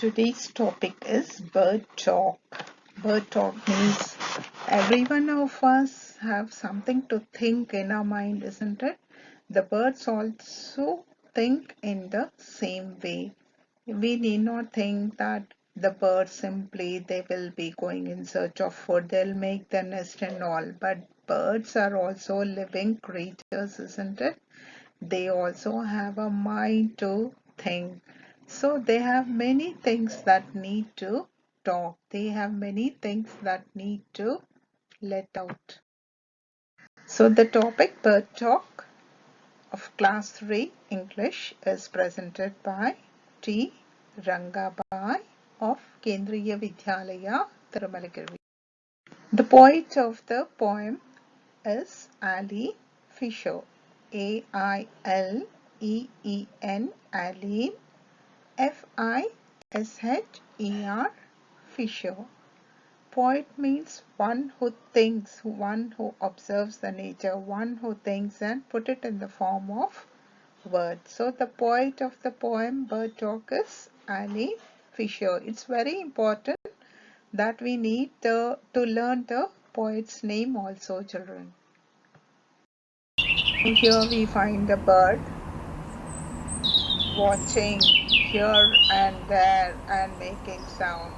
Today's topic is bird talk. Bird talk means every one of us have something to think in our mind, isn't it? The birds also think in the same way. We need not think that the birds simply they will be going in search of food, they'll make the nest and all. But birds are also living creatures, isn't it? They also have a mind to think. So they have many things that need to talk. They have many things that need to let out. So the topic bird talk of class 3 English is presented by T. Rangabai of Kendriya Vidyalaya, Tirumalagiri. The poet of the poem is Ali Fisher. Aileen, Aline, Fisher. Fisher. Poet means one who thinks, one who observes the nature, one who thinks and put it in the form of words. So the poet of the poem Bird Talk is Ali Fisher. It's very important that we need to learn the poet's name also, children. Here we find a bird watching here and there and making sound.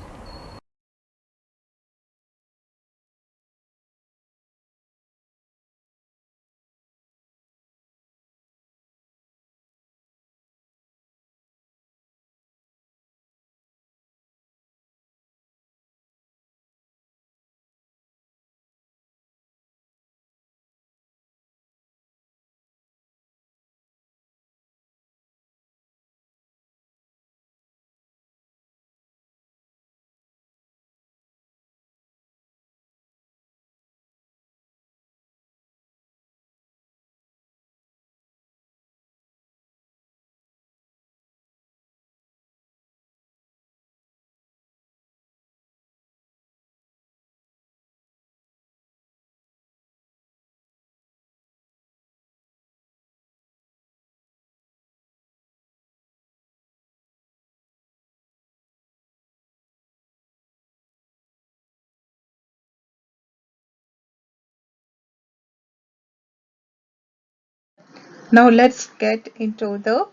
Now let's get into the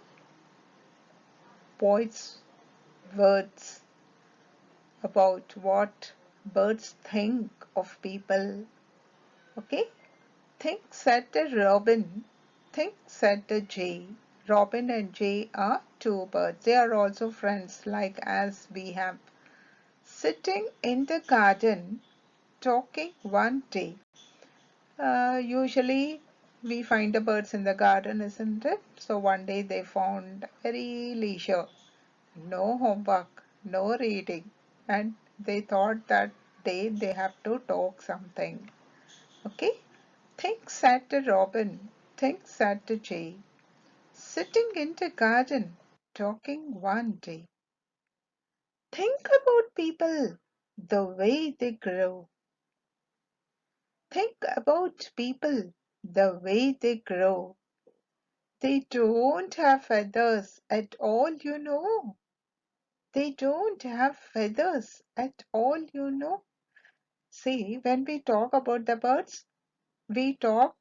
poet's words about what birds think of people. Okay? Think said the robin. Think said the jay. Robin and jay are two birds. They are also friends, like as we have. Sitting in the garden, talking one day. Usually we find the birds in the garden, isn't it? So one day they found very leisure, no homework, no reading, and they thought that day they have to talk something. Okay? Think said the robin, think said the jay, sitting in the garden, talking one day. Think about people, the way they grow. Think about people, the way they grow. They don't have feathers at all, you know. They don't have feathers at all, you know. See, when we talk about the birds, we talk,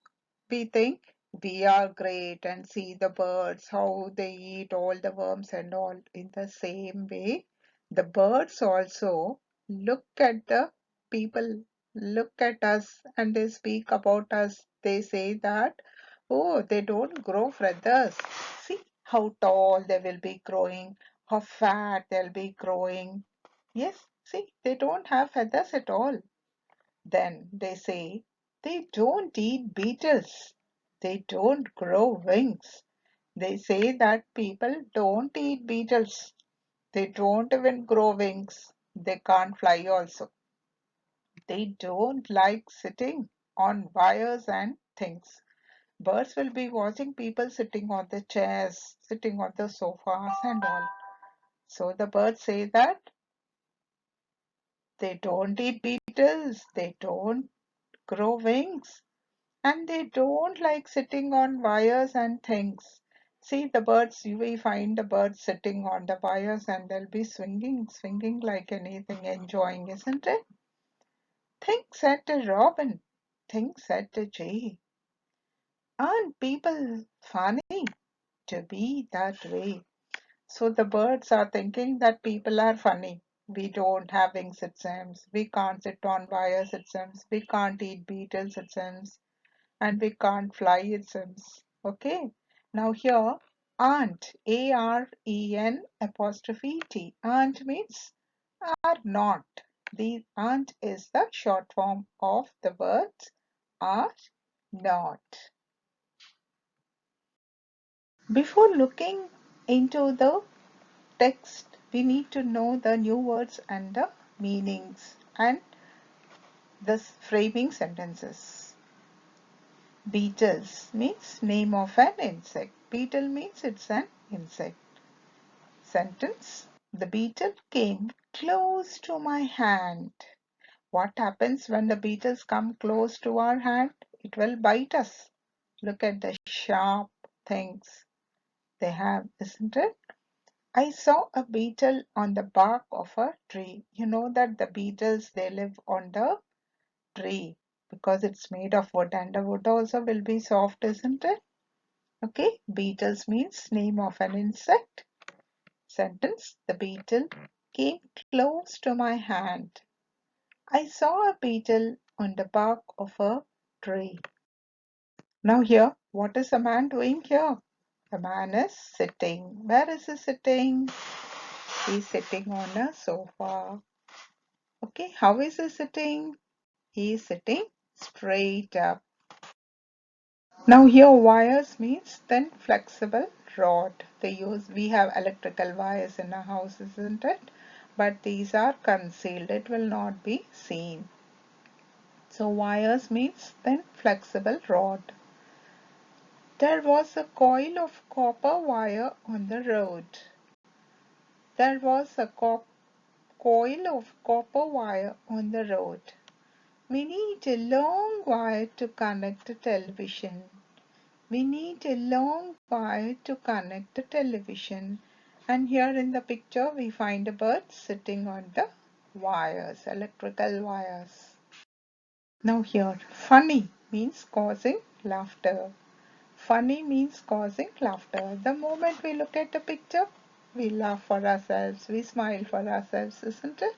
we think we are great and see the birds, how they eat all the worms and all. In the same way, the birds also look at the people, look at us, and they speak about us. They say that, oh, they don't grow feathers. See how tall they will be growing, how fat they'll be growing. Yes, see, they don't have feathers at all. Then they say they don't eat beetles. They don't grow wings. They say that people don't eat beetles. They don't even grow wings. They can't fly also. They don't like sitting on wires and things. Birds will be watching people sitting on the chairs, sitting on the sofas and all. So the birds say that they don't eat beetles. They don't grow wings. And they don't like sitting on wires and things. See the birds, you will find the birds sitting on the wires and they'll be swinging like anything, enjoying, isn't it? Think said the robin, think said the jay. Aren't people funny to be that way? So the birds are thinking that people are funny. We don't have wings, it seems. We can't sit on wires, it seems. We can't eat beetles, it seems. And we can't fly, it seems. Okay. Now here, aren't, A-R-E-N apostrophe T. Aren't means are not. The aren't is the short form of the words are not. Before looking into the text, we need to know the new words and the meanings and the framing sentences. Beetles means name of an insect. Beetle means it's an insect. Sentence. The beetle came close to my hand. What happens when the beetles come close to our hand? It will bite us. Look at the sharp things they have, isn't it? I saw a beetle on the bark of a tree. You know that the beetles, they live on the tree because it's made of wood and the wood also will be soft, isn't it? Okay, beetles means name of an insect. Sentence, the beetle came close to my hand. I saw a beetle on the bark of a tree. Now here, what is a man doing here? The man is sitting. Where is he sitting? He's sitting on a sofa. Okay, how is he sitting? He is sitting straight up. Now here wires means thin flexible rod. We have electrical wires in our house, isn't it? But these are concealed. It will not be seen. So wires means thin flexible rod. There was a coil of copper wire on the road. There was a coil of copper wire on the road. We need a long wire to connect the television. We need a long wire to connect the television. And here in the picture we find a bird sitting on the wires, electrical wires. Now here, funny means causing laughter. Funny means causing laughter. The moment we look at the picture, we laugh for ourselves, we smile for ourselves, isn't it?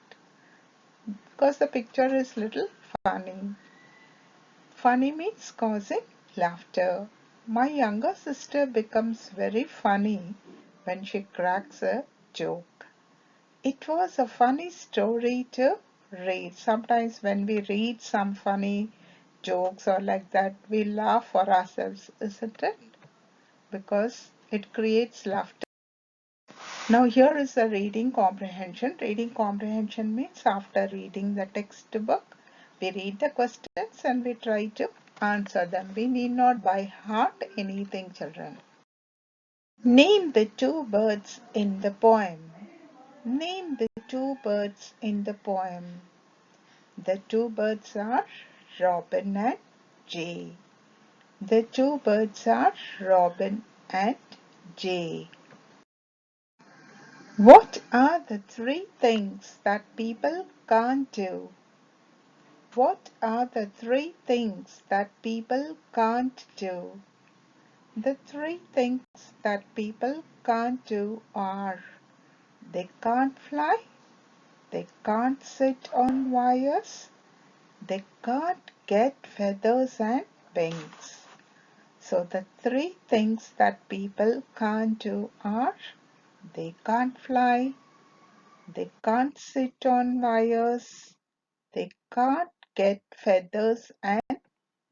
Because the picture is little funny. Funny means causing laughter. My younger sister becomes very funny when she cracks a joke. It was a funny story to read. Sometimes when we read some funny jokes or like that, we laugh for ourselves, isn't it? Because it creates laughter. Now here is the reading comprehension. Reading comprehension means after reading the textbook, we read the questions and we try to answer them. We need not by heart anything, children. Name the two birds in the poem. Name the two birds in the poem. The two birds are Robin and Jay. The two birds are Robin and Jay. What are the three things that people can't do? What are the three things that people can't do? The three things that people can't do are they can't fly, they can't sit on wires, they can't get feathers and wings. So the three things that people can't do are they can't fly, they can't sit on wires, they can't get feathers and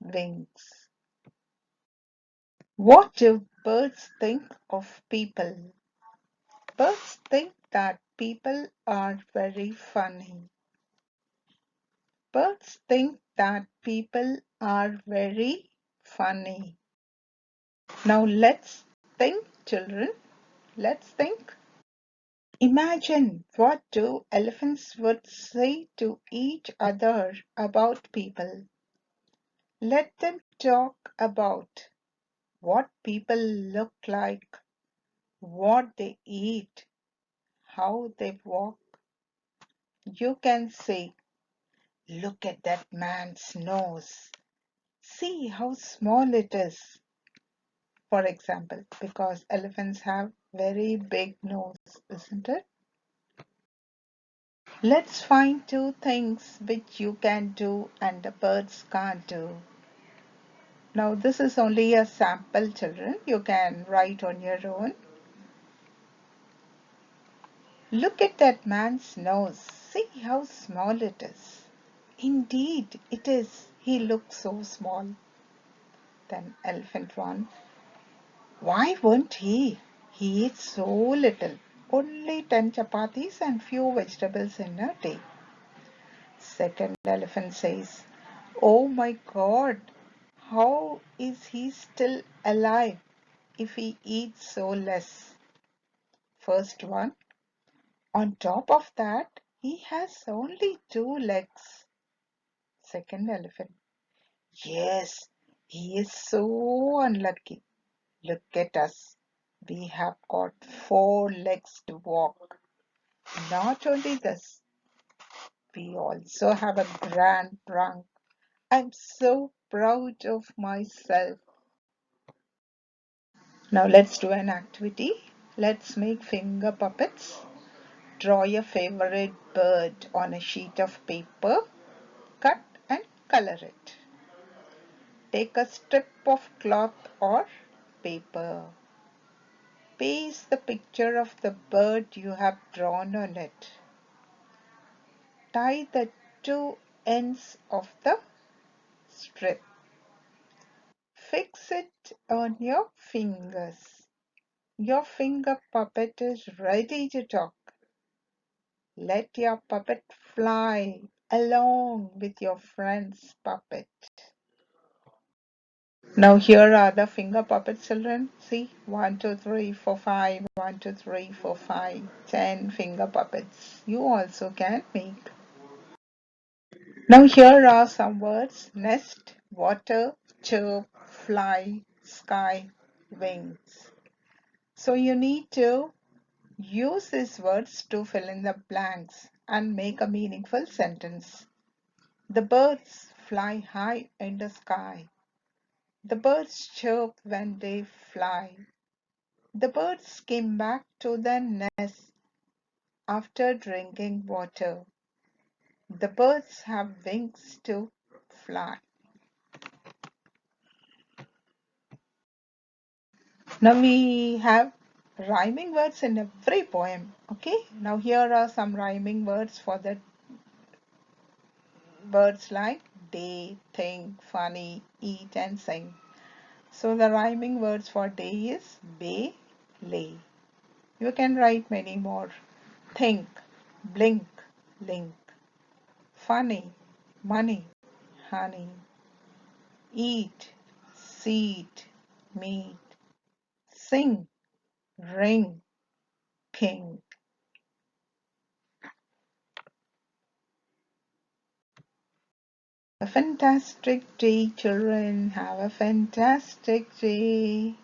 wings. What do birds think of people? Birds think that people are very funny. Birds think that people are very funny. Now let's think, children. Let's think. Imagine what two elephants would say to each other about people. Let them talk about what people look like, what they eat, how they walk. You can say, look at that man's nose. See how small it is. For example, because elephants have very big nose, isn't it? Let's find two things which you can do and the birds can't do. Now this is only a sample, children. You can write on your own. Look at that man's nose. See how small it is. Indeed, it is. He looks so small. Then elephant one. Why won't he? He eats so little. Only 10 chapatis and few vegetables in a day. Second elephant says, oh my God, how is he still alive if he eats so less? First one, on top of that, he has only two legs. Second elephant, yes, he is so unlucky. Look at us. We have got four legs to walk. Not only this, we also have a grand trunk. I'm so proud of myself. Now let's do an activity. Let's make finger puppets. Draw your favorite bird on a sheet of paper. Cut and color it. Take a strip of cloth or paper. Paste the picture of the bird you have drawn on it. Tie the two ends of the strip. Fix it on your fingers. Your finger puppet is ready to talk. Let your puppet fly along with your friend's puppet. Now here are the finger puppet, children. See, 1, 2, 3, 4, 5, 1, 2, 3, 4, 5, 10 finger puppets. You also can make. Now here are some words: nest, water, chirp, fly, sky, wings. So you need to use these words to fill in the blanks and make a meaningful sentence. The birds fly high in the sky. The birds chirp when they fly. The birds came back to their nest after drinking water. The birds have wings to fly. Now we have rhyming words in every poem. Okay, now here are some rhyming words for the words like day, think, funny, eat, and sing. So the rhyming words for day is bay, lay. You can write many more. Think, blink, link. Funny, money, honey. Eat, seed, meat. Sing, ring, king. A fantastic day, children. Have a fantastic day.